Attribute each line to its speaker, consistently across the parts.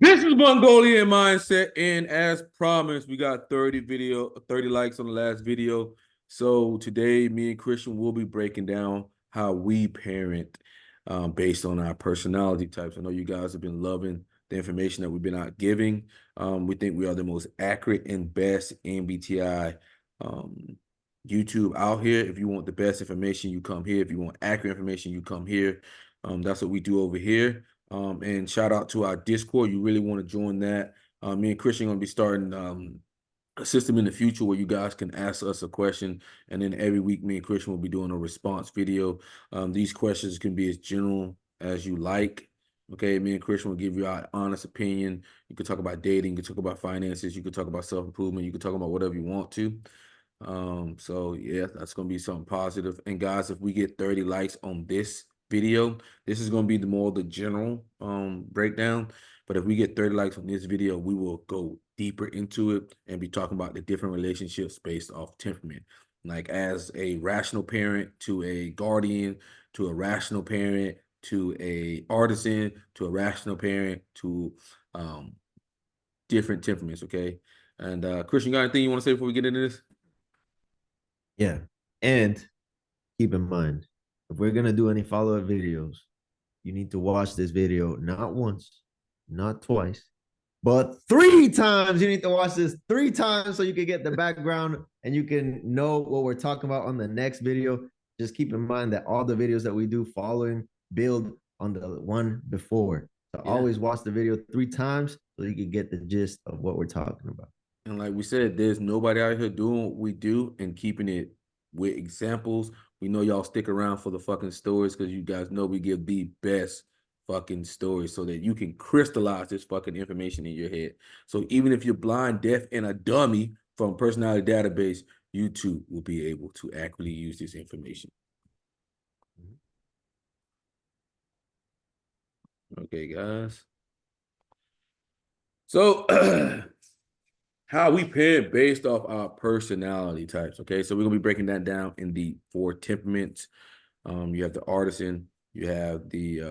Speaker 1: This is Mongolian Mindset, and as promised, we got 30 likes on the last video. So today, me and Christian will be breaking down how we parent based on our personality types. I know you guys have been loving the information that we've been out giving. We think we are the most accurate and best MBTI YouTube out here. If you want the best information, you come here. If you want accurate information, you come here. That's what we do over here. And shout out to our Discord. You really want to join that. Me and Christian are going to be starting a system in the future where you guys can ask us a question. And then every week, me and Christian will be doing a response video. These questions can be as general as you like. Okay, me and Christian will give you our honest opinion. You can talk about dating. You can talk about finances. You can talk about self-improvement. You can talk about whatever you want to. So yeah, that's going to be something positive. And guys, if we get 30 likes on this video, this is going to be the general breakdown. But if we get 30 likes on this video, we will go deeper into it and be talking about the different relationships based off temperament. Like as a rational parent to a guardian, to a rational parent, to a artisan, to a rational parent, to different temperaments, okay? And Christian, you got anything you want to say before we get into this?
Speaker 2: Yeah. And keep in mind, if we're going to do any follow-up videos, you need to watch this video not once, not twice, but 3 times. You need to watch this 3 times so you can get the background and you can know what we're talking about on the next video. Just keep in mind that all the videos that we do following build on the one before. So always watch the video 3 times so you can get the gist of what we're talking about.
Speaker 1: And like we said, there's nobody out here doing what we do and keeping it with examples. We know y'all stick around for the fucking stories because you guys know we give the best fucking stories so that you can crystallize this fucking information in your head. So even if you're blind, deaf, and a dummy from personality database, you too will be able to accurately use this information. Okay, guys. So how we parent based off our personality types. Okay, so we're gonna be breaking that down in the 4 temperaments. You have the artisan, you have the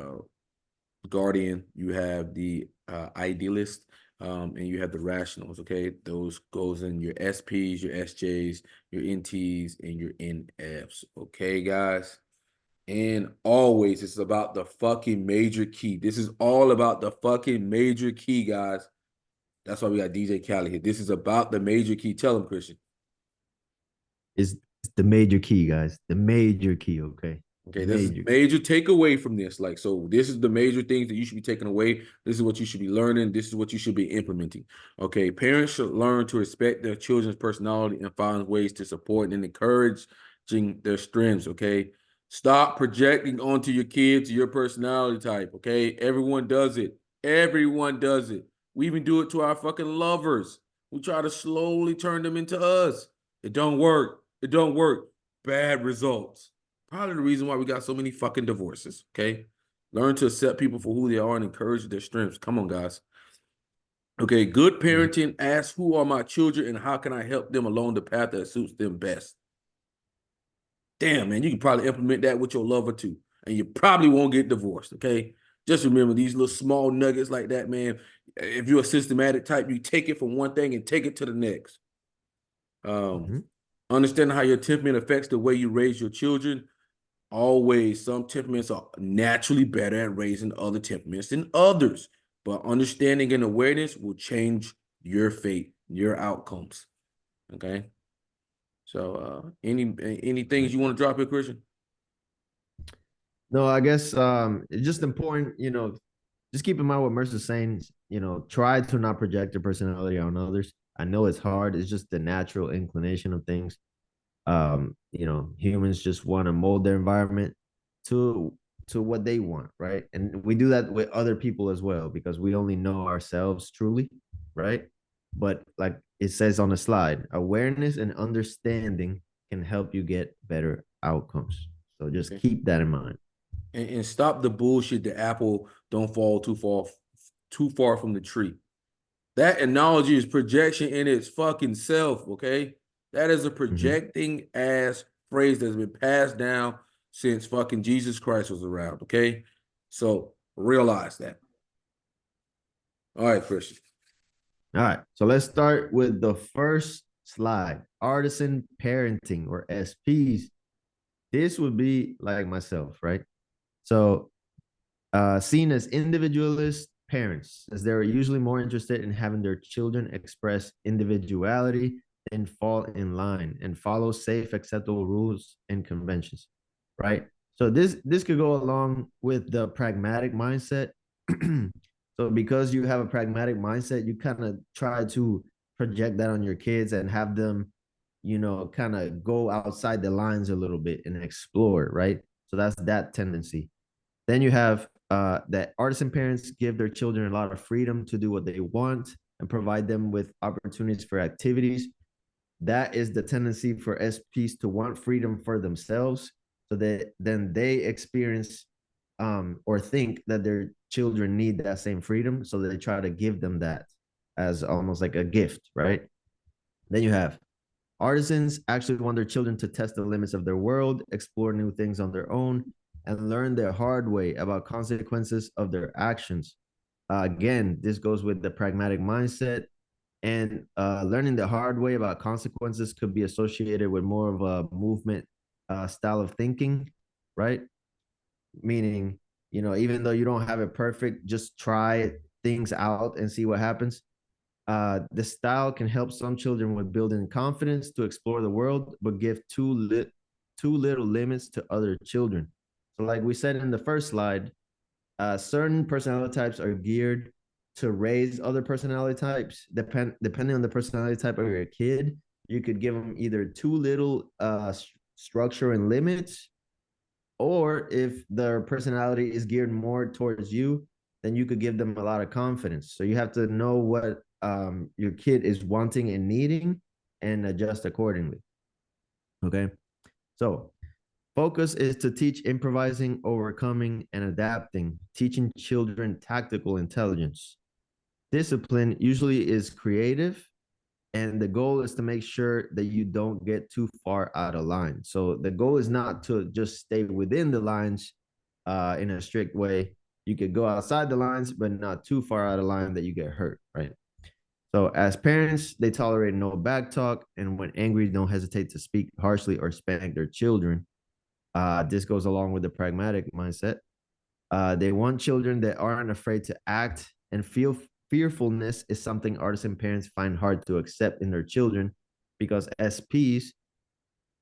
Speaker 1: guardian, you have the idealist, and you have the rationals. Okay, those goes in your SPs, your SJs, your NTs, and your NFs. Okay, guys. And always, it's about the fucking major key. This is all about the fucking major key, guys. That's why we got DJ Khaled here. This is about the major key. Tell him, Christian.
Speaker 2: It's the major key, guys. The major key, okay?
Speaker 1: Okay, this is major takeaway from this. Like, so this is the major things that you should be taking away. This is what you should be learning. This is what you should be implementing. Okay, parents should learn to respect their children's personality and find ways to support and encouraging their strengths. Okay, stop projecting onto your kids your personality type. Okay, everyone does it. Everyone does it. We even do it to our fucking lovers. We try to slowly turn them into us. It don't work. It don't work. Bad results. Probably the reason why we got so many fucking divorces, okay? Learn to accept people for who they are and encourage their strengths. Come on, guys. Okay, good parenting asks, who are my children and how can I help them along the path that suits them best? Damn, man, you can probably implement that with your lover too, and you probably won't get divorced, okay? Just remember these little small nuggets like that, man. If you're a systematic type, you take it from one thing and take it to the next. Understanding how your temperament affects the way you raise your children. Always, some temperaments are naturally better at raising other temperaments than others, but understanding and awareness will change your fate, your outcomes. Okay. So, any things you want to drop here, Christian?
Speaker 2: No, I guess it's just important, just keep in mind what Mercer's saying, try to not project your personality on others. I know it's hard, it's just the natural inclination of things. Humans just want to mold their environment to what they want, right? And we do that with other people as well because we only know ourselves truly, right? But like it says on the slide, awareness and understanding can help you get better outcomes. So just keep that in mind.
Speaker 1: And stop the bullshit. The apple don't fall too far from the tree. That analogy is projection in its fucking self, okay? That is a projecting ass phrase that's been passed down since fucking Jesus Christ was around, okay? So realize that. All right, Christian.
Speaker 2: All right. So let's start with the first slide. Artisan parenting or SPs. This would be like myself, right? So seen as individualist parents, as they're usually more interested in having their children express individuality and fall in line and follow safe, acceptable rules and conventions, right? So this could go along with the pragmatic mindset. So because you have a pragmatic mindset, you kind of try to project that on your kids and have them, kind of go outside the lines a little bit and explore, right? So that's that tendency. Then you have that artisan parents give their children a lot of freedom to do what they want and provide them with opportunities for activities. That is the tendency for SPs to want freedom for themselves so that then they experience or think that their children need that same freedom. So they try to give them that as almost like a gift, right? Then you have artisans actually want their children to test the limits of their world, explore new things on their own, and learn the hard way about consequences of their actions. Again, this goes with the pragmatic mindset, and learning the hard way about consequences could be associated with more of a movement style of thinking, right? Meaning, even though you don't have it perfect, just try things out and see what happens. The style can help some children with building confidence to explore the world, but give too little limits to other children. So, like we said in the first slide, certain personality types are geared to raise other personality types. Depending on the personality type of your kid, you could give them either too little structure and limits, or if their personality is geared more towards you, then you could give them a lot of confidence. So you have to know what your kid is wanting and needing and adjust accordingly. Okay. So focus is to teach improvising, overcoming, and adapting, teaching children tactical intelligence. Discipline usually is creative, and the goal is to make sure that you don't get too far out of line. So the goal is not to just stay within the lines in a strict way. You could go outside the lines, but not too far out of line that you get hurt, right? So as parents, they tolerate no back talk, and when angry, don't hesitate to speak harshly or spank their children. This goes along with the pragmatic mindset. They want children that aren't afraid to act and feel. Fearfulness is something artisan parents find hard to accept in their children because SPs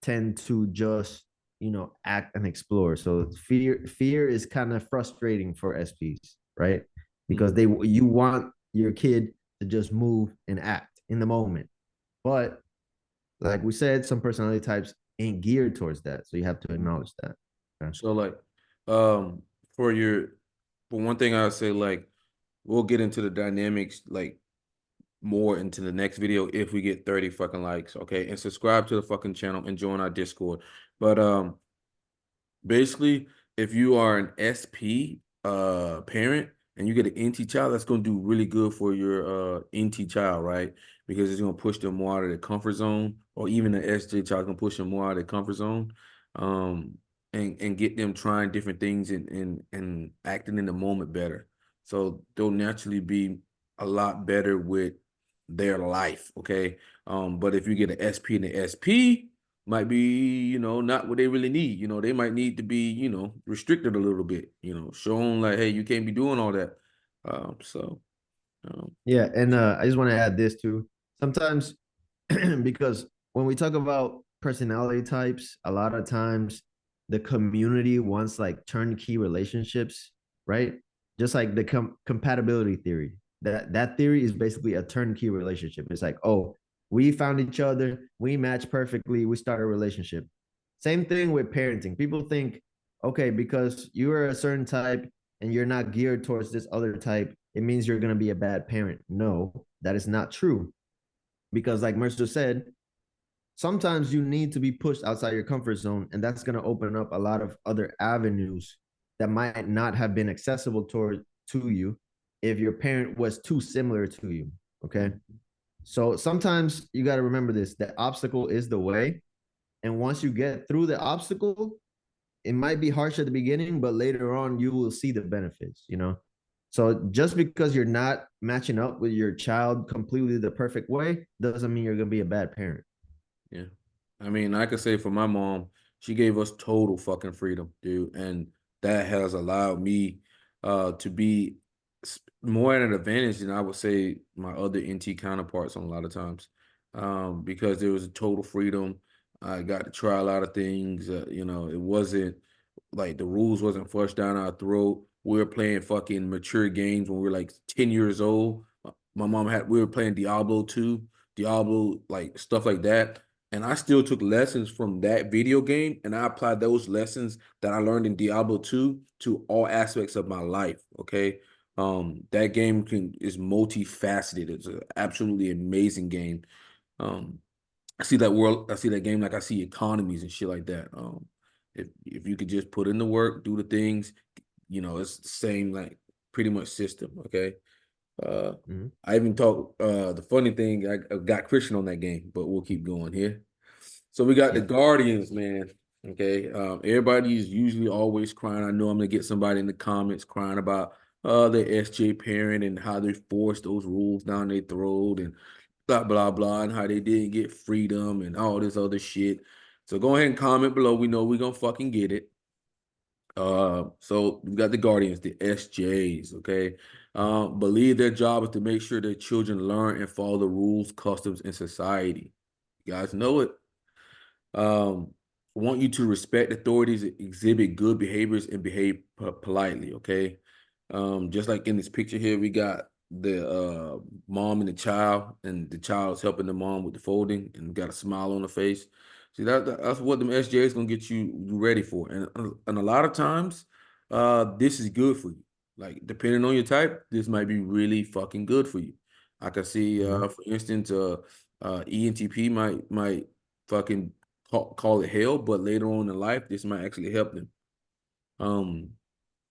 Speaker 2: tend to just act and explore. So fear is kind of frustrating for SPs, right? Because you want your kid to just move and act in the moment. But like we said, some personality types ain't geared towards that. So you have to acknowledge that. Okay?
Speaker 1: So like, um, for your, for one thing, I'll say like, we'll get into the dynamics like more into the next video if we get 30 fucking likes, okay? And subscribe to the fucking channel and join our Discord. But basically, if you are an SP parent and you get an NT child, that's gonna do really good for your NT child, right? Because it's gonna push them more out of their comfort zone, or even the SJ child gonna push them more out of their comfort zone. Um, and get them trying different things and acting in the moment better. So they'll naturally be a lot better with their life, okay? But if you get an SP and an SP, might be, not what they really need. They might need to be, restricted a little bit, shown like, hey, you can't be doing all that. So
Speaker 2: Yeah, and I just want to add this too. Sometimes because when we talk about personality types, a lot of times the community wants like turnkey relationships, right? Just like the compatibility theory. That theory is basically a turnkey relationship. It's like, oh, we found each other, we match perfectly, we start a relationship. Same thing with parenting. People think, okay, because you are a certain type and you're not geared towards this other type, it means you're going to be a bad parent. No, that is not true. Because, like Mercer said, sometimes you need to be pushed outside your comfort zone, and that's going to open up a lot of other avenues that might not have been accessible to you if your parent was too similar to you. Okay. So sometimes you got to remember this: the obstacle is the way. And once you get through the obstacle, it might be harsh at the beginning, but later on you will see the benefits, So just because you're not matching up with your child completely the perfect way doesn't mean you're gonna be a bad parent.
Speaker 1: Yeah. I mean, I could say for my mom, she gave us total fucking freedom, dude. And that has allowed me to be more at an advantage than I would say my other NT counterparts on a lot of times. Because there was a total freedom. I got to try a lot of things. It wasn't like the rules wasn't flushed down our throat. We were playing fucking mature games when we were like 10 years old. We were playing Diablo 2, Diablo, like stuff like that. And I still took lessons from that video game and I applied those lessons that I learned in Diablo 2 to all aspects of my life. Okay. That game is multifaceted. It's an absolutely amazing game. Um, I see that game like I see economies and shit like that. If you could just put in the work, do the things, it's the same like pretty much system. Okay. Uh,
Speaker 2: Mm-hmm.
Speaker 1: I even talked. The funny thing, I got Christian on that game, but we'll keep going here. So we got the
Speaker 2: Yeah.
Speaker 1: Guardians, man. Okay. Everybody is usually always crying. I know I'm gonna get somebody in the comments crying about the SJ parent and how they forced those rules down their throat and blah blah blah and how they didn't get freedom and all this other shit. So go ahead and comment below. We know we're gonna fucking get it. So we got the Guardians, the SJs, okay? Believe their job is to make sure their children learn and follow the rules, customs, and society. You guys know it. Um, want you to respect authorities, exhibit good behaviors, and behave politely. Okay. Just like in this picture here, we got the mom and the child is helping the mom with the folding, and got a smile on her face. See that's what the SJ is gonna get you ready for, and a lot of times, this is good for you. Like depending on your type, this might be really fucking good for you. I can see,
Speaker 2: Mm-hmm.
Speaker 1: for instance, ENTP might fucking call it hell, but later on in life, this might actually help them. Um,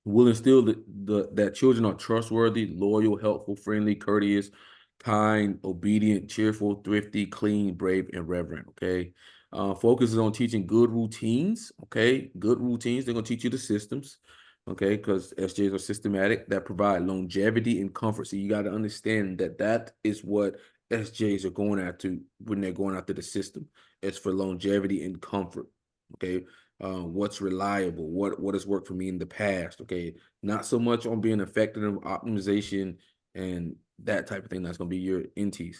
Speaker 1: will instill that children are trustworthy, loyal, helpful, friendly, courteous, kind, obedient, cheerful, thrifty, clean, brave, and reverent. Okay. Focuses on teaching good routines. Okay. Good routines. They're going to teach you the systems. Okay. Because SJs are systematic that provide longevity and comfort. So you got to understand that that is what SJs are going after when they're going after the system. It's for longevity and comfort. Okay. What's reliable, what has worked for me in the past. Okay, not so much on being effective in optimization and that type of thing. That's going to be your NTs.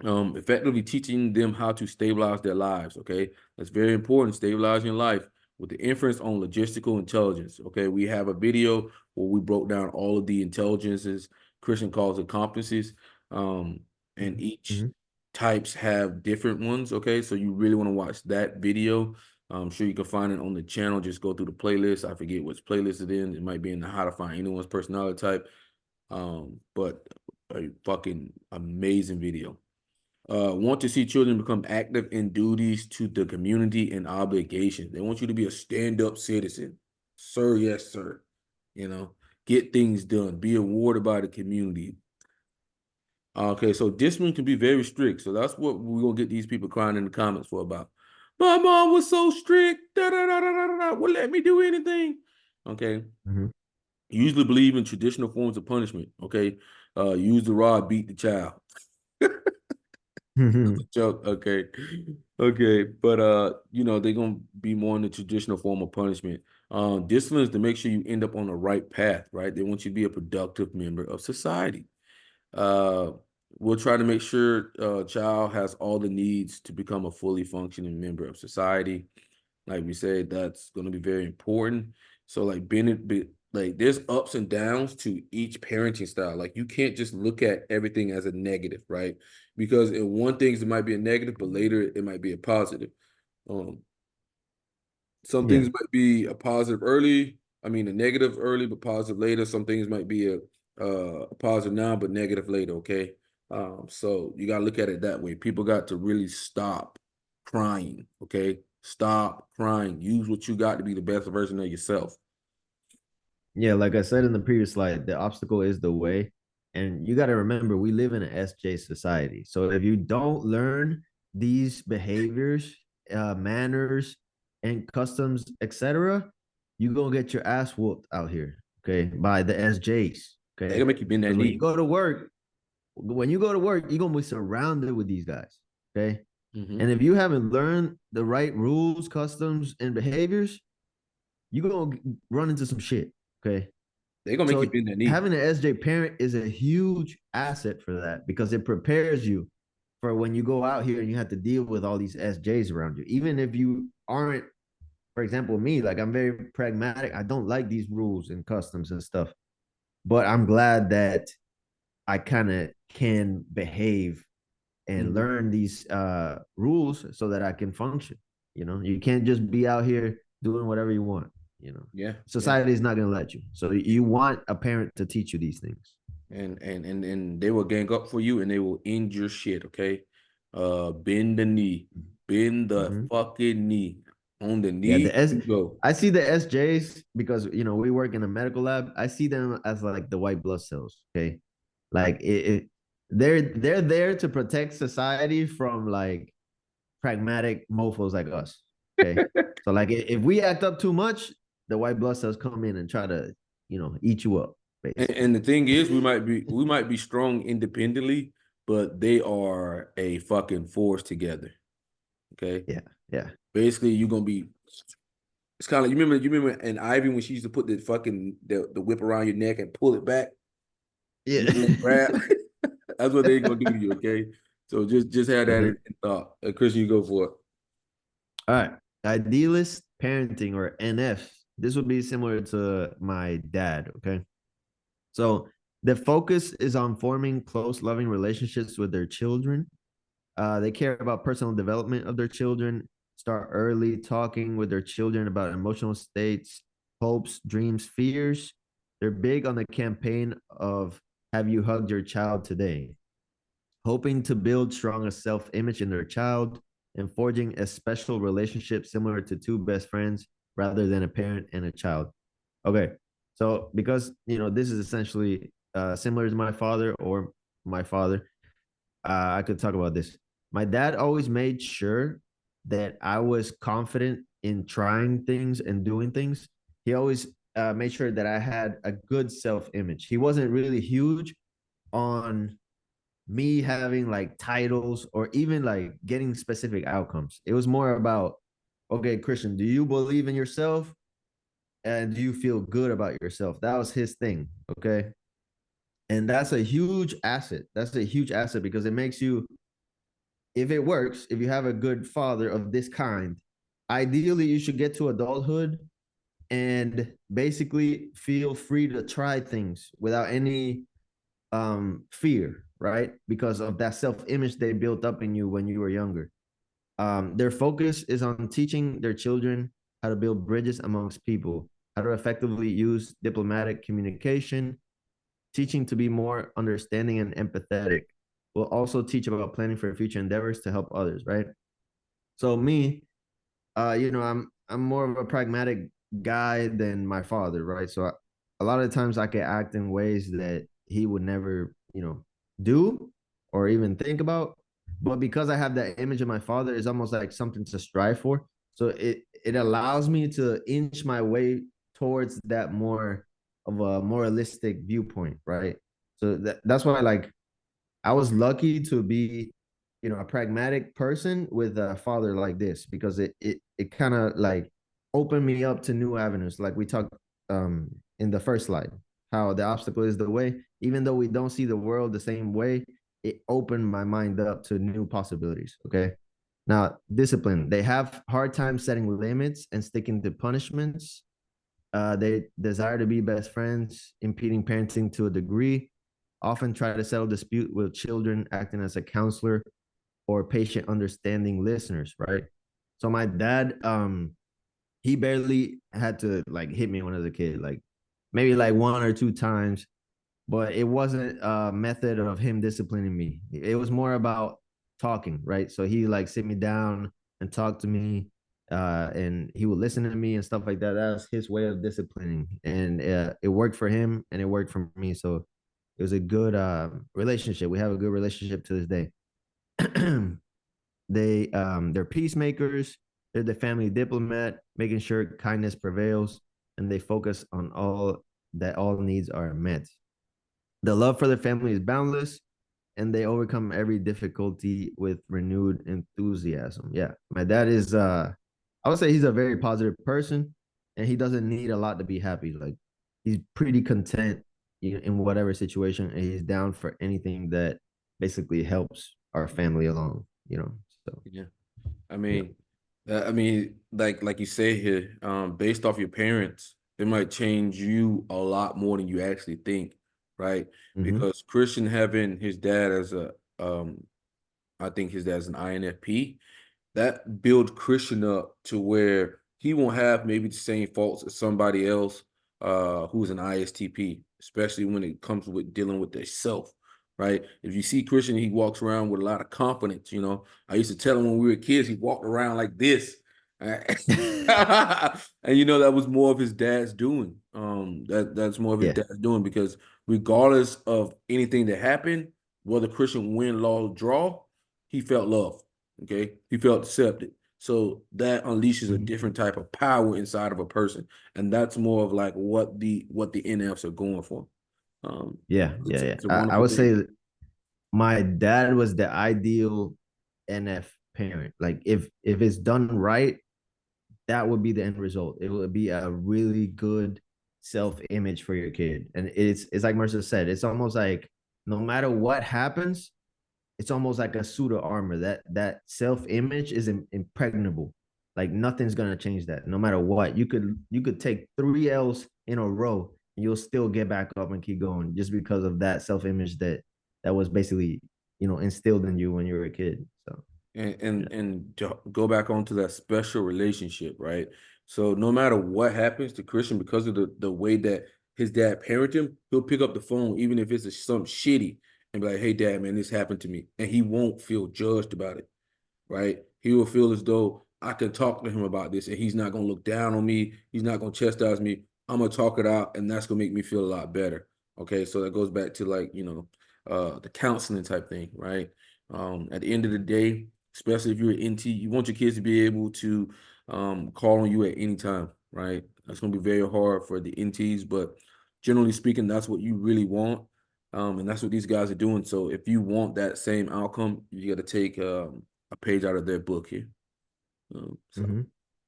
Speaker 1: Effectively teaching them how to stabilize their lives. Okay, that's very important. Stabilizing your life with the inference on logistical intelligence. Okay, we have a video where we broke down all of the intelligences. Christian calls it competencies, and each
Speaker 2: Mm-hmm.
Speaker 1: types have different ones. Okay, so you really want to watch that video. I'm sure you can find it on the channel. Just go through the playlist. I forget which playlist it in. It might be in the how to find anyone's personality type. But a fucking amazing video. Want to see children become active in duties to the community and obligations. They want you to be a stand-up citizen. Sir, yes, sir. You know, get things done, be awarded by the community. Okay, so discipline can be very strict. So that's what we're gonna get these people crying in the comments for about. My mom was so strict. Da, da, da, da, da, da, would let me do anything. Okay.
Speaker 2: Mm-hmm.
Speaker 1: Usually believe in traditional forms of punishment. Okay. Use the rod, beat the child.
Speaker 2: Mm-hmm.
Speaker 1: Joke. Okay. Okay. But they're gonna be more in the traditional form of punishment. Discipline is to make sure you end up on the right path, right? They want you to be a productive member of society. Uh we'll try to make sure child has all the needs to become a fully functioning member of society. Like we said, that's going to be very important. So like like there's ups and downs to each parenting style. Like you can't just look at everything as a negative, right? Because in one things it might be a negative, but later it might be a positive. Um, some
Speaker 2: Yeah.
Speaker 1: things might be a positive early, I mean a negative early, but positive later. Some things might be a positive now, but negative later. Okay. So you gotta look at it that way. People got to really stop crying. Okay. Stop crying. Use what you got to be the best version of yourself.
Speaker 2: Yeah, like I said in the previous slide, the obstacle is the way. And you got to remember, we live in an SJ society. So if you don't learn these behaviors, manners, and customs, etc., you're going to get your ass whooped out here. okay, by the SJs,
Speaker 1: They gonna
Speaker 2: okay?
Speaker 1: make you bend that
Speaker 2: Because
Speaker 1: knee.
Speaker 2: when you go to work, you're gonna be surrounded with these guys, okay?
Speaker 1: Mm-hmm.
Speaker 2: And if you haven't learned the right rules, customs, and behaviors, you're gonna run into some shit, okay?
Speaker 1: They gonna make you
Speaker 2: So
Speaker 1: bend that knee.
Speaker 2: having an SJ parent is a huge asset for that because it prepares you for when you go out here and you have to deal with all these SJs around you. Even if you aren't, for example, me, like I'm very pragmatic. I don't like these rules and customs and stuff. But I'm glad that I kind of can behave and
Speaker 1: Mm-hmm.
Speaker 2: learn these rules so that I can function. You know, you can't just be out here doing whatever you want. You know,
Speaker 1: Yeah, yeah.
Speaker 2: society is not going to let you. So you want a parent to teach you these things.
Speaker 1: And they will gang up for you and they will end your shit, okay? Bend the knee. Bend the
Speaker 2: Mm-hmm.
Speaker 1: fucking knee. On the
Speaker 2: Yeah,
Speaker 1: knee you go.
Speaker 2: I see the SJs because we work in a medical lab. I see them as like the white blood cells. Okay, like they're there to protect society from like pragmatic mofo's like us. Okay, so like if we act up too much, the white blood cells come in and try to eat you up basically.
Speaker 1: And the thing is, we might be strong independently, but they are a fucking force together. Okay.
Speaker 2: Yeah, yeah,
Speaker 1: Basically, you're gonna be. It's kind of like you remember in Ivy when she used to put the whip around your neck and pull it back.
Speaker 2: yeah.
Speaker 1: You know, grab. That's what they gonna do to you. Okay. So just have that
Speaker 2: Uh-huh.
Speaker 1: in thought. Christian, you go for it.
Speaker 2: All right. Idealist parenting or NF. This would be similar to my dad. Okay. So the focus is on forming close, loving relationships with their children. They care about personal development of their children, start early talking with their children about emotional states, hopes, dreams, fears. They're big on the campaign of Have You Hugged Your Child Today? Hoping to build stronger self image in their child and forging a special relationship similar to two best friends rather than a parent and a child. Okay. So, because, this is essentially similar to my father or my father, I could talk about this. My dad always made sure that I was confident in trying things and doing things. He always made sure that I had a good self image. He wasn't really huge on me having like titles or even like getting specific outcomes. It was more about, okay, Christian, do you believe in yourself? And do you feel good about yourself? That was his thing. Okay. And that's a huge asset. That's a huge asset because it makes you, if it works, if you have a good father of this kind, ideally you should get to adulthood and basically feel free to try things without any fear, right? Because of that self-image they built up in you when you were younger. Their focus is on teaching their children how to build bridges amongst people, how to effectively use diplomatic communication, teaching to be more understanding and empathetic. We'll also teach about planning for future endeavors to help others, right? So me, I'm more of a pragmatic guy than my father, right? So a lot of times I can act in ways that he would never, do or even think about. But because I have that image of my father, it's almost like something to strive for. So it allows me to inch my way towards that more of a moralistic viewpoint, right? So that's why like I was lucky to be, a pragmatic person with a father like this because it kind of like opened me up to new avenues. Like we talked in the first slide, how the obstacle is the way. Even though we don't see the world the same way, it opened my mind up to new possibilities. Okay. Now, discipline. They have hard time setting limits and sticking to punishments. They desire to be best friends, impeding parenting to a degree, often try to settle dispute with children, acting as a counselor or patient, understanding listeners, right? So my dad, he barely had to like hit me when I was a kid, like maybe like one or two times, but it wasn't a method of him disciplining me. It was more about talking, right? So he like sit me down and talk to me, and he would listen to me and stuff like that. That was his way of disciplining, and it worked for him and it worked for me. So it was a good relationship. We have a good relationship to this day. They're peacemakers. They're the family diplomat, making sure kindness prevails, and they focus on all that all needs are met. The love for their family is boundless, and they overcome every difficulty with renewed enthusiasm. Yeah, my dad is I would say he's a very positive person, and he doesn't need a lot to be happy. Like he's pretty content in whatever situation, and he's down for anything that basically helps our family along. So
Speaker 1: Yeah.
Speaker 2: yeah.
Speaker 1: I mean, like you say here, based off your parents, it might change you a lot more than you actually think, right?
Speaker 2: Mm-hmm.
Speaker 1: Because Christian having his dad as a, I think his dad's an INFP, that builds Christian up to where he won't have maybe the same faults as somebody else who's an ISTP, especially when it comes with dealing with their self, right? If you see Christian, he walks around with a lot of confidence, you know. I used to tell him when we were kids, he walked around like this. And you know that was more of his dad's doing. That's more of his
Speaker 2: Yeah.
Speaker 1: dad's doing because regardless of anything that happened, whether Christian win, lose, draw, he felt love. Okay, he felt accepted. So that unleashes a
Speaker 2: Mm-hmm.
Speaker 1: different type of power inside of a person, and that's more of like what the NFs are going for.
Speaker 2: Yeah.
Speaker 1: It's,
Speaker 2: Yeah. Yeah.
Speaker 1: it's a
Speaker 2: I
Speaker 1: wonderful
Speaker 2: would
Speaker 1: thing.
Speaker 2: say my dad was the ideal NF parent. Like if it's done right, that would be the end result. It would be a really good self image for your kid. And it's like Mercer said, it's almost like no matter what happens, it's almost like a suit of armor. That self image is impregnable. Like nothing's gonna change that. No matter what, you could take 3 L's in a row and you'll still get back up and keep going just because of that self image that was basically instilled in you when you were a kid. So
Speaker 1: and
Speaker 2: yeah.
Speaker 1: and and to go back onto that special relationship, right? So no matter what happens to Christian, because of the way that his dad parented him, he'll pick up the phone even if it's something shitty and be like, "Hey, Dad, man, this happened to me," and he won't feel judged about it. Right? He will feel as though I can talk to him about this and he's not going to look down on me. He's not going to chastise me. I'm going to talk it out and that's going to make me feel a lot better. Okay. So that goes back to like, the counseling type thing, right? At the end of the day, especially if you're an NT, you want your kids to be able to call on you at any time, right? That's going to be very hard for the NTs, but generally speaking, that's what you really want. And that's what these guys are doing. So if you want that same outcome, you got to take a page out of their book here. So
Speaker 2: Mm-hmm.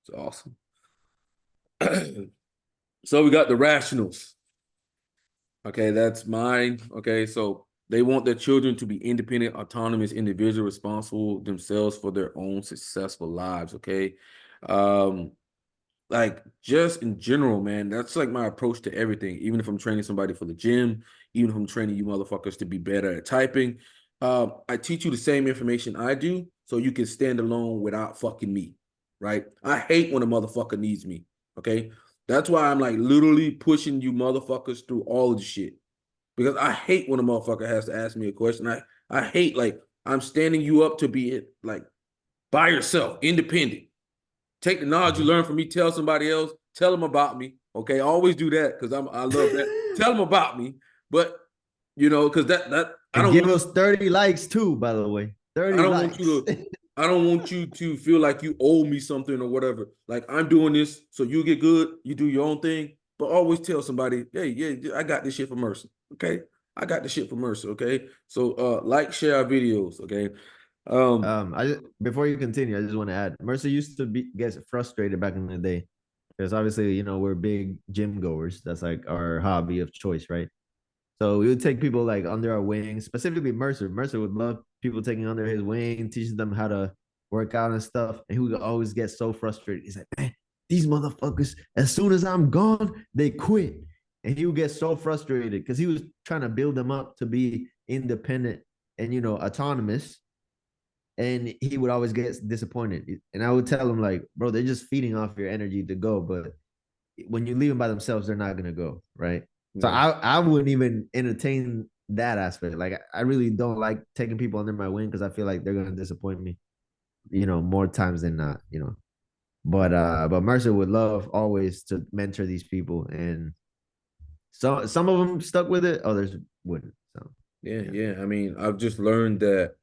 Speaker 1: it's awesome. So we got the rationals. Okay, that's mine. Okay, so they want their children to be independent, autonomous, individual, responsible themselves for their own successful lives. Okay. Um, like just in general, man, that's like my approach to everything. Even if I'm training somebody for the gym, even if I'm training you motherfuckers to be better at typing, I teach you the same information I do, so you can stand alone without fucking me, right? I hate when a motherfucker needs me. Okay, that's why I'm like literally pushing you motherfuckers through all of the shit because I hate when a motherfucker has to ask me a question. I hate like I'm standing you up to be like by yourself, independent. Take the knowledge you
Speaker 2: Mm-hmm.
Speaker 1: learn from me, tell somebody else, tell them about me. Okay, I always do that because I love that. Tell them about me, but because that I
Speaker 2: And
Speaker 1: don't
Speaker 2: give
Speaker 1: want
Speaker 2: us 30 likes too, by the way.
Speaker 1: I
Speaker 2: 30
Speaker 1: don't want you
Speaker 2: likes.
Speaker 1: to I don't want you to feel like you owe me something or whatever. Like I'm doing this so you get good, you do your own thing, but always tell somebody, hey, yeah, I got this shit for Mercer. Okay, I got this shit for Mercer. Okay, so like, share our videos. Okay, um,
Speaker 2: Before you continue, I just want to add, Mercer used to be get frustrated back in the day because obviously, we're big gym goers. That's like our hobby of choice, right? So we would take people like under our wing, specifically Mercer. Mercer would love people taking under his wing, teaching them how to work out and stuff. And he would always get so frustrated. He's like, man, these motherfuckers, as soon as I'm gone, they quit. And he would get so frustrated because he was trying to build them up to be independent and autonomous. And he would always get disappointed. And I would tell him, like, bro, they're just feeding off your energy to go. But when you leave them by themselves, they're not gonna go, right? So
Speaker 1: yeah.
Speaker 2: I wouldn't even entertain that aspect. Like I really don't like taking people under my wing because I feel like they're gonna disappoint me, more times than not. But Mercer would love always to mentor these people, and some of them stuck with it, others wouldn't. So
Speaker 1: Yeah,
Speaker 2: yeah.
Speaker 1: yeah. I mean, I've just learned that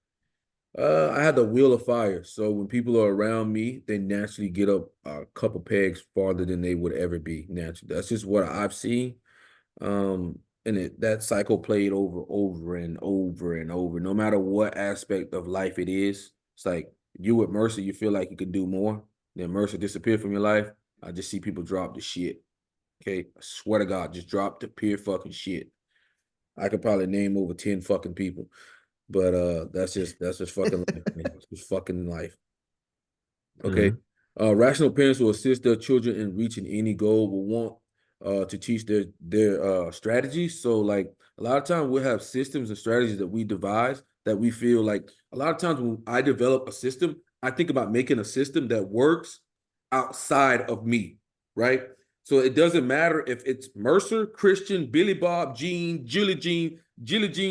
Speaker 1: I had the wheel of fire. So when people are around me, they naturally get up a couple pegs farther than they would ever be naturally. That's just what I've seen. And that cycle played over and over and over, no matter what aspect of life it is. It's like you with Mercer, you feel like you could do more. Then Mercer disappeared from your life. I just see people drop the shit. Okay. I swear to God, just drop the pure fucking shit. I could probably name over 10 fucking people. But that's just fucking life, man. It's just fucking life. Okay.
Speaker 2: Mm-hmm.
Speaker 1: Rational parents will assist their children in reaching any goal, will want to teach their strategies. So like a lot of times we'll have systems and strategies that we devise that we feel like a lot of times when I develop a system, I think about making a system that works outside of me, right? So it doesn't matter if it's Mercer, Christian, Billy Bob, Jean, Julie Jean,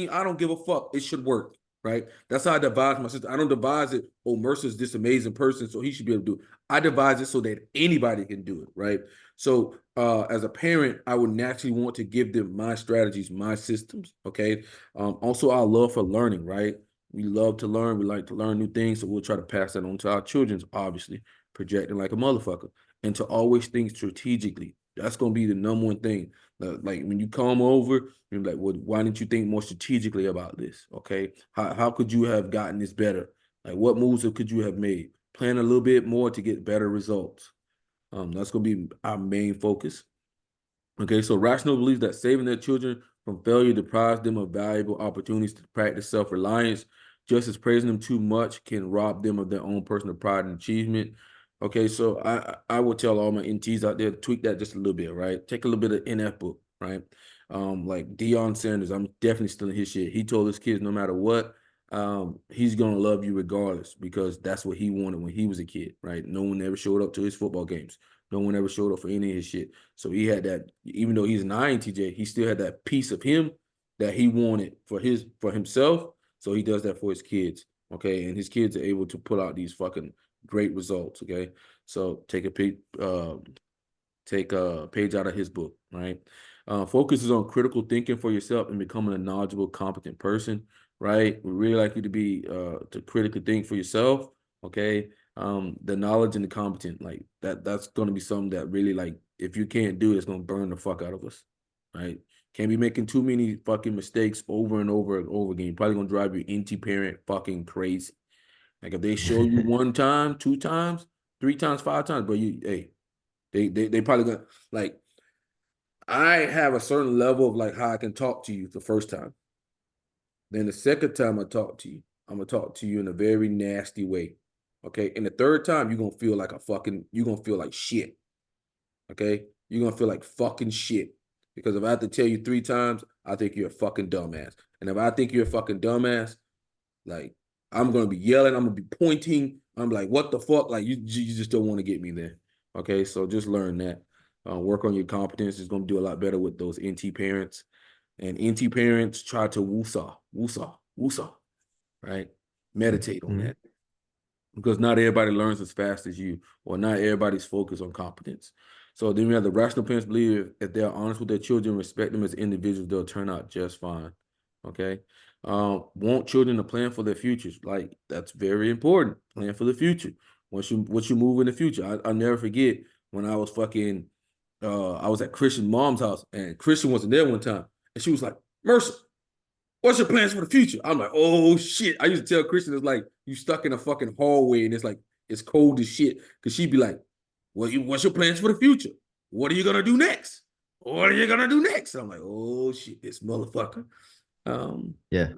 Speaker 1: I don't give a fuck. It should work, right? That's how I devise my system. I don't devise it, oh, Mercer's this amazing person, so he should be able to do it. I devise it so that anybody can do it, right? So as a parent, I would naturally want to give them my strategies, my systems, okay? Also, our love for learning, right? We love to learn. We like to learn new things, so we'll try to pass that on to our children, obviously, projecting like a motherfucker. And to always think strategically. That's going to be the number one thing. Like when you come over, you're like, well, why didn't you think more strategically about this? Okay. How could you have gotten this better? Like what moves could you have made? Plan a little bit more to get better results. That's going to be our main focus. Okay, so rational believes that saving their children from failure deprives them of valuable opportunities to practice self-reliance, just as praising them too much can rob them of their own personal pride and achievement. Okay, so I would tell all my NTs out there to tweak that just a little bit, right? Take a little bit of NF book, right? Like Deion Sanders, I'm definitely stealing his shit. He told his kids no matter what, he's gonna love you regardless because that's what he wanted when he was a kid, right? No one ever showed up to his football games. No one ever showed up for any of his shit. So he had that, even though he's an INTJ, he still had that piece of him that he wanted for himself. So he does that for his kids. Okay. And his kids are able to pull out these fucking great results. Okay. So take a page out of his book, right? Focuses on critical thinking for yourself and becoming a knowledgeable, competent person, right? We really like you to be to critically think for yourself, okay? The knowledge and the competent, like that's gonna be something that really like if you can't do it, it's gonna burn the fuck out of us, right? Can't be making too many fucking mistakes over and over and over again. You're probably gonna drive your NT parent fucking crazy. Like if they show you one time, two times, three times, five times, but you hey, they probably gonna like I have a certain level of like how I can talk to you the first time. Then the second time I talk to you, I'm gonna talk to you in a very nasty way. Okay. And the third time, you're gonna feel like shit. Okay. You're gonna feel like fucking shit. Because if I have to tell you three times, I think you're a fucking dumbass. And if I think you're a fucking dumbass, like I'm gonna be yelling, I'm gonna be pointing. I'm like, what the fuck? Like you just don't want to get me there. Okay, so just learn that. Work on your competence is gonna do a lot better with those NT parents. And NT parents try to woosah, woosah, woosah, right? Meditate on
Speaker 2: Mm-hmm.
Speaker 1: that because not everybody learns as fast as you, or not everybody's focused on competence. So then we have the rational parents believe if they're honest with their children, respect them as individuals, they'll turn out just fine. Okay. Want children to plan for their futures. Like that's very important. Plan for the future. Once you move in the future. I'll never forget when I was fucking I was at Christian mom's house and Christian wasn't there one time. And she was like, Mercer, what's your plans for the future? I'm like, oh shit. I used to tell Christian, it's like you stuck in a fucking hallway and it's like it's cold as shit. Cause she'd be like, what's your plans for the future? What are you gonna do next? What are you gonna do next? I'm like, oh shit, this motherfucker. Um,
Speaker 2: Yeah.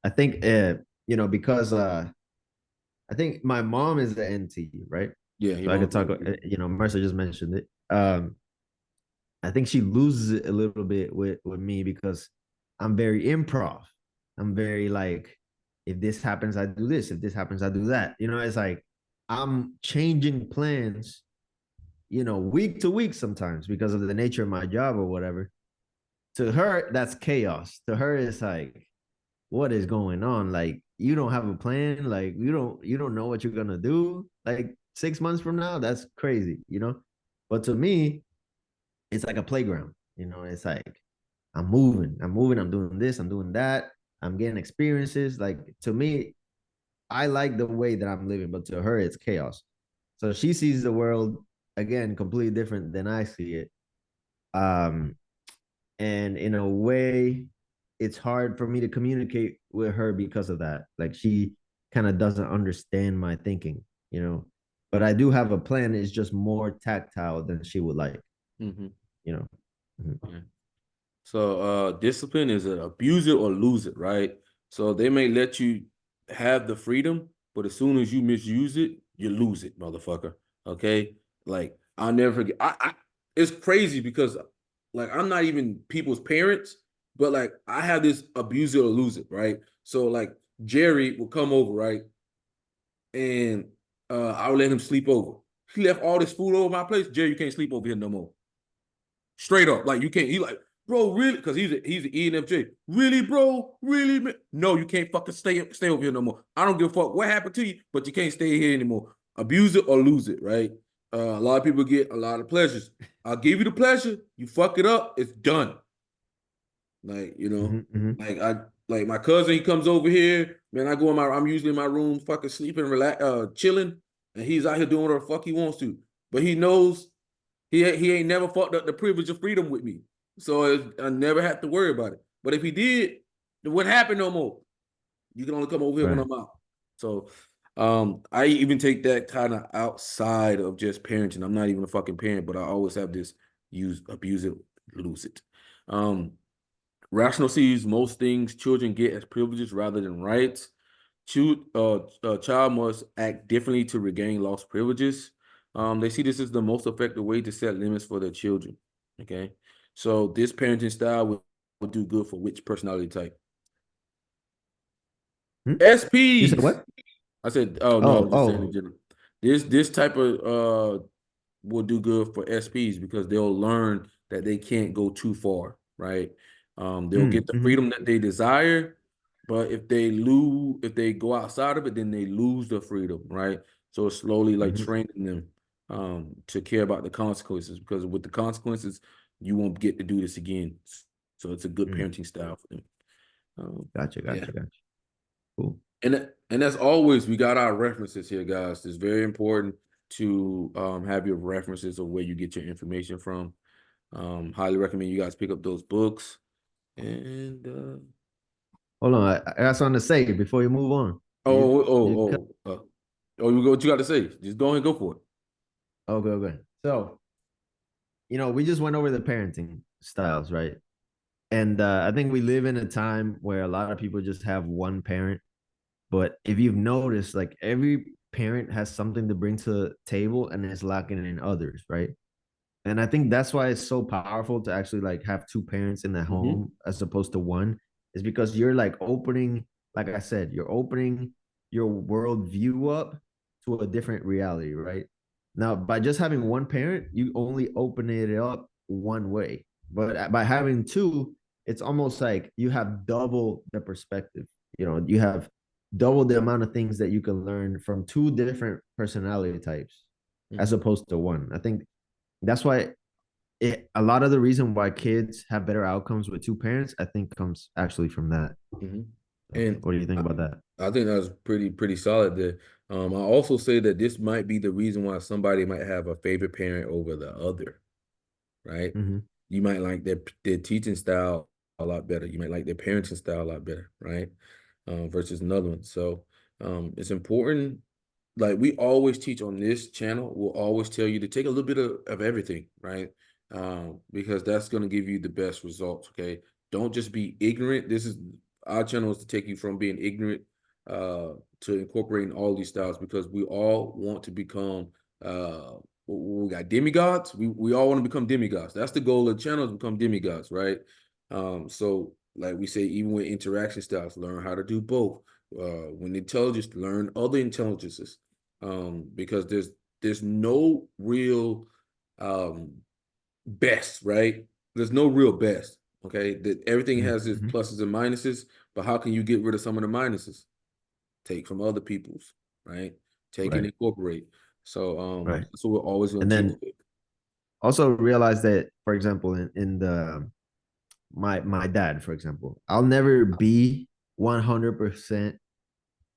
Speaker 2: I think because I think my mom is the NT, right?
Speaker 1: yeah,
Speaker 2: So
Speaker 1: your
Speaker 2: I could
Speaker 1: mom's
Speaker 2: talk. Mercer just mentioned it. I think she loses it a little bit with me because I'm very improv. I'm very like, if this happens, I do this. If this happens, I do that. It's like I'm changing plans, week to week sometimes because of the nature of my job or whatever. To her, that's chaos. To her, it's like, what is going on? Like, you don't have a plan. Like, you don't know what you're gonna do. Like 6 months from now, that's crazy. But to me, it's like a playground. It's like I'm moving, I'm doing this, I'm doing that, I'm getting experiences. Like to me, I like the way that I'm living, but to her, it's chaos. So she sees the world again completely different than I see it. Um, and in a way, it's hard for me to communicate with her because of that. Like she kind of doesn't understand my thinking, you know. But I do have a plan. It's just more tactile than she would like,
Speaker 1: Mm-hmm.
Speaker 2: you know. Mhm.
Speaker 1: Yeah. So discipline is an abuse it or lose it, right? So they may let you have the freedom, but as soon as you misuse it, you lose it, motherfucker. Okay? Like I'll never forget. It's crazy because like I'm not even people's parents, but like I have this abuse it or lose it, right? So like Jerry will come over, right? And I would let him sleep over. He left all this food over my place. Jerry, you can't sleep over here no more. Straight up, like you can't. He like, bro, really? Because he's an ENFJ. Really, bro? Really? Man? No, you can't fucking stay over here no more. I don't give a fuck what happened to you, but you can't stay here anymore. Abuse it or lose it, right? A lot of people get a lot of pleasures. I'll give you the pleasure. You fuck it up, it's done. Like
Speaker 2: Mhm, mhm.
Speaker 1: like I like my cousin. He comes over here, man. I go in my. I'm usually in my room, fucking sleeping, relax, chilling, and he's out here doing whatever the fuck he wants to. But he knows he ain't never fucked up the privilege of freedom with me, so I never have to worry about it. But if he did, it wouldn't happen no more. You can only come over here when
Speaker 2: Right.
Speaker 1: I'm out. So, I even take that kind of outside of just parenting. I'm not even a fucking parent, but I always have this use abuse it, lose it. Um, Rational sees most things children get as privileges rather than rights. A child must act differently to regain lost privileges. They see this as the most effective way to set limits for their children. Okay, so this parenting style will do good for which personality type?
Speaker 2: Hmm? You said
Speaker 1: SPs.
Speaker 2: what?
Speaker 1: I said, oh no, I
Speaker 2: Oh,
Speaker 1: was just saying in
Speaker 2: oh.
Speaker 1: general. This type of will do good for SPs because they'll learn that they can't go too far, right? They'll
Speaker 2: Mm,
Speaker 1: get the
Speaker 2: mhm,
Speaker 1: freedom that they desire, but if they go outside of it, then they lose the freedom, right? So it's slowly like
Speaker 2: mhm,
Speaker 1: training them to care about the consequences because with the consequences, you won't get to do this again. So it's a good
Speaker 2: mm.
Speaker 1: parenting style for them.
Speaker 2: Gotcha,
Speaker 1: Yeah.
Speaker 2: gotcha, gotcha. Cool.
Speaker 1: And as always, we got our references here, guys. It's very important to have your references of where you get your information from. Highly recommend you guys pick up those books. And
Speaker 2: Hold on. I got something to say before you move on. You
Speaker 1: what you got to say? Just go ahead and go for it.
Speaker 2: okay, okay. So, we just went over the parenting styles, right? And I think we live in a time where a lot of people just have one parent. But if you've noticed, like every parent has something to bring to the table and is lacking in others, right? And I think that's why it's so powerful to actually like have two parents in the
Speaker 1: Mm-hmm.
Speaker 2: home as opposed to one, is because you're like opening, like I said, you're opening your world view up to a different reality, right? Now, by just having one parent, you only open it up one way. But by having two, it's almost like you have double the perspective. You have double the amount of things that you can learn from two different personality types as
Speaker 1: Mm-hmm.
Speaker 2: opposed to one. I think that's why a lot of the reason why kids have better outcomes with two parents, I think, comes actually from that.
Speaker 1: Mm-hmm.
Speaker 2: So,
Speaker 1: And
Speaker 2: what do you think
Speaker 1: I,
Speaker 2: about that?
Speaker 1: I think that was pretty solid there. I also say that this might be the reason why somebody might have a favorite parent over the other, right?
Speaker 2: Mm-hmm.
Speaker 1: You might like their teaching style a lot better. You might like their parenting style a lot better, right? Versus another one. So it's important. Like we always teach on this channel, we'll always tell you to take a little bit of everything, right? Because that's going to give you the best results. Okay. Don't just be ignorant. This is our channel is to take you from being ignorant to incorporating all these styles because we all want to become we got demigods. We all want to become demigods. That's the goal of the channel is become demigods, right? So like we say, even with interaction styles, learn how to do both. When intelligence, learn other intelligences. Because there's no real best, right? There's no real best. Okay. That everything has its
Speaker 2: Mm-hmm.
Speaker 1: pluses and minuses, but how can you get rid of some of the minuses? Take from other people's, right? Take and
Speaker 2: Right.
Speaker 1: incorporate. So
Speaker 2: Right.
Speaker 1: that's what we're always gonna
Speaker 2: And
Speaker 1: teach.
Speaker 2: then also realize that, for example, in the my dad, for example, I'll never be 100%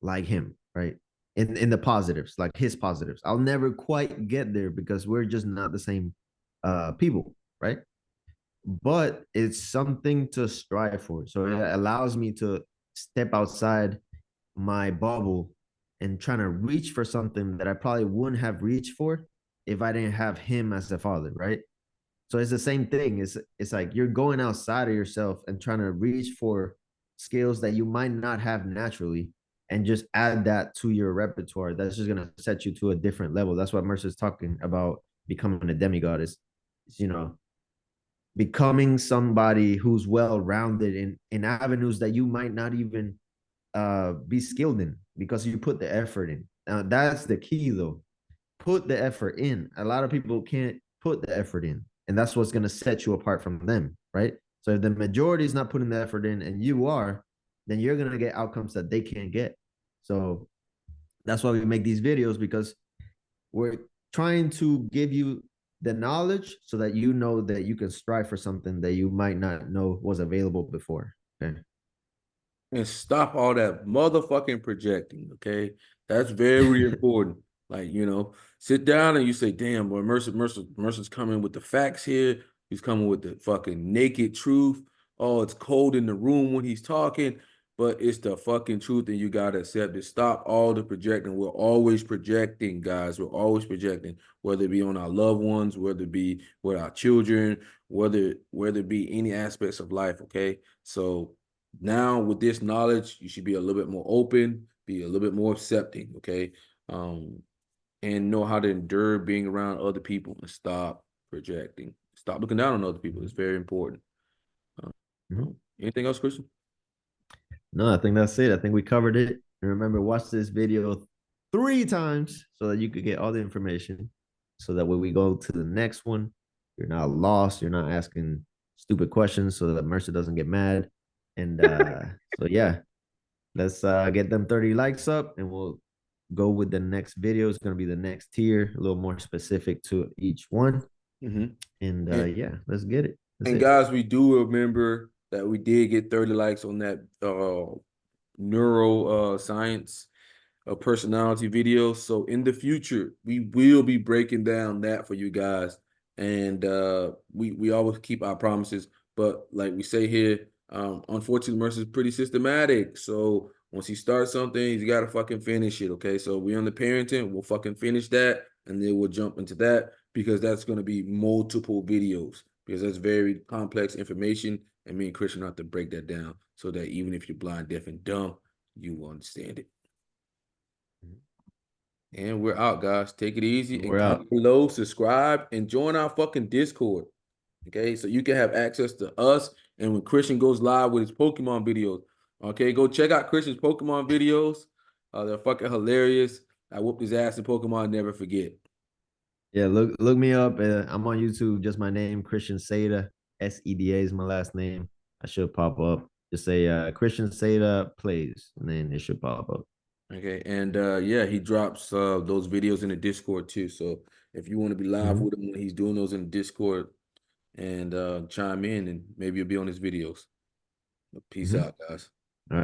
Speaker 2: like him, right? In the positives, like his positives, I'll never quite get there because we're just not the same people, right? but it's something to strive for. So it allows me to step outside my bubble and trying to reach for something that I probably wouldn't have reached for if I didn't have him as a father, right? So it's the same thing. It's like you're going outside of yourself and trying to reach for skills that you might not have naturally and just add that to your repertoire. That's just gonna set you to a different level. That's what Mercer's talking about becoming a demigod is becoming somebody who's well rounded in avenues that you might not even be skilled in because you put the effort in. Now that's the key though. Put the effort in. A lot of people can't put the effort in, and that's what's going to set you apart from them, right? So if the majority is not putting the effort in and you are, then you're going to get outcomes that they can't get. So that's why we make these videos, because we're trying to give you the knowledge so that you know that you can strive for something that you might not know was available before. Okay.
Speaker 1: And stop all that motherfucking projecting, okay? That's very important. Like, sit down and you say, damn, boy, Mercer's coming with the facts here. He's coming with the fucking naked truth. Oh, it's cold in the room when he's talking, but it's the fucking truth, and you gotta accept it. Stop all the projecting. We're always projecting, guys. We're always projecting, whether it be on our loved ones, whether it be with our children, whether it be any aspects of life, okay? So now with this knowledge, you should be a little bit more open, be a little bit more accepting, okay? Um, and know how to endure being around other people and stop projecting. Stop looking down on other people. It's very important. Uh,
Speaker 2: Mhm.
Speaker 1: Anything else, Christian?
Speaker 2: No, I think that's it. I think we covered it. And remember, watch this video 3 times so that you could get all the information. So that when we go to the next one, you're not lost. You're not asking stupid questions so that Mercer doesn't get mad. And so yeah, let's get them 30 likes up and we'll go with the next video. It's gonna be the next tier, a little more specific to each one.
Speaker 1: Mm-hmm.
Speaker 2: And
Speaker 1: And,
Speaker 2: yeah, let's get it. That's
Speaker 1: and
Speaker 2: it.
Speaker 1: guys, we do remember that we did get 30 likes on that neuro science a personality video. So in the future, we will be breaking down that for you guys. And we always keep our promises. But like we say here, unfortunately, Mercer's pretty systematic. So once he starts something, he's got to fucking finish it. Okay. So we on the parenting, we'll fucking finish that. And then we'll jump into that because that's going to be multiple videos because that's very complex information. And me and Christian have to break that down so that even if you're blind, deaf, and dumb, you will understand it. And we're out, guys. Take it easy and
Speaker 2: We're
Speaker 1: comment
Speaker 2: out.
Speaker 1: below, subscribe, and join our fucking Discord. Okay, so you can have access to us and when Christian goes live with his Pokemon videos. Okay, go check out Christian's Pokemon videos. They're fucking hilarious. I whooped his ass in Pokemon, never forget.
Speaker 2: Yeah, look me up. I'm on YouTube. Just my name, Christian Seda. Seda is my last name. I should pop up. Just say Christian Seda plays, and then it should pop up.
Speaker 1: Okay, and yeah, he drops those videos in the Discord too. So if you want to be live
Speaker 2: Mhm.
Speaker 1: with him when he's doing those in the Discord and chime in and maybe you'll be on his videos. Peace
Speaker 2: Mhm.
Speaker 1: out, guys.